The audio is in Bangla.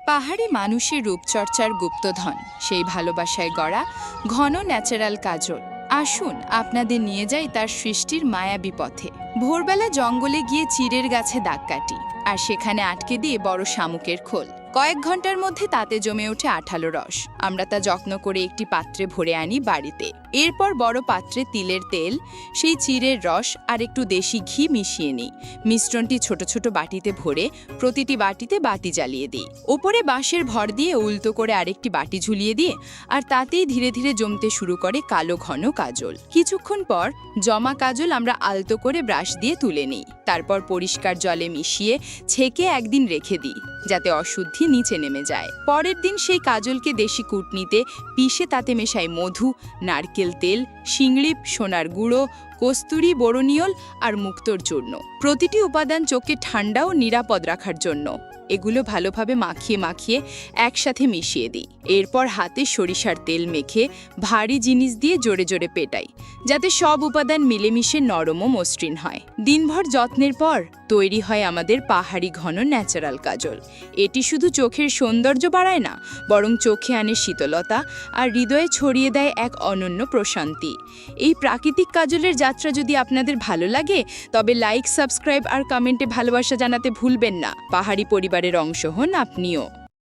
পাহাড়ি মানুষের রূপচর্চার গুপ্তধন, সেই ভালোবাসায় গড়া ঘন ন্যাচারাল কাজল। আসুন আপনাদের নিয়ে যাই তার সৃষ্টির মায়াবী পথে। ভোরবেলা জঙ্গলে গিয়ে চিড়ের গাছে দাগ কাটি, আর সেখানে আটকে দিয়ে বড় শামুকের খোল। কয়েক ঘন্টার মধ্যে তাতে জমে ওঠে আঠালো রস। আমরা তা যত্ন করে একটি পাত্রে ভরে আনি বাড়িতে। এরপর বড় পাত্রে তিলের তেল, সেই চিড়ের রস আর একটু দেশি ঘি মিশিয়ে নিই। মিশ্রণটি ছোট ছোট বাটিতে ভরে প্রতিটি বাটিতে বাতি জ্বালিয়ে দিই। ওপরে বাঁশের ভর দিয়ে উল্টো করে আরেকটি বাটি ঝুলিয়ে দিয়ে আর তাতেই ধীরে ধীরে জমতে শুরু করে কালো ঘন কাজল। কিছুক্ষণ পর জমা কাজল আমরা আলতো করে ব্রাশ দিয়ে তুলে নিই। তারপর পরিষ্কার জলে মিশিয়ে ছেঁকে একদিন রেখে দিই, যাতে অশুদ্ধি নিচে নেমে যায়। পরের দিন সেই কাজলকে দেশি কুটনিতে পিষে তাতে মেশাই মধু, নারকেল তেল, শিংড়ি, সোনার গুঁড়ো, কস্তুরি, বোরোনিয়ল আর মুক্তোর চূর্ণ। প্রতিটি উপাদান চোখে ঠান্ডা ও নিরাপদ রাখার জন্য। এগুলো ভালোভাবে মাখিয়ে মাখিয়ে একসাথে মিশিয়ে দিই। এরপর হাতে সরিষার তেল মেখে ভারী জিনিস দিয়ে জোরে জোরে পেটাই, যাতে সব উপাদান মিলেমিশে নরম ও মসৃণ হয়। দিনভর যত্নের পর তৈরি হয় আমাদের পাহাড়ি ঘন ন্যাচারাল কাজল। এটি শুধু চোখের সৌন্দর্য বাড়ায় না, বরং চোখে আনে শীতলতা আর হৃদয়ে ছড়িয়ে দেয় এক অনন্য প্রশান্তি। এই প্রাকৃতিক কাজলের যাত্রা যদি আপনাদের ভালো লাগে, তবে লাইক, সাবস্ক্রাইব আর কমেন্টে ভালোবাসা জানাতে ভুলবেন না। পাহাড়ি পরিবারের অংশ হন আপনিও।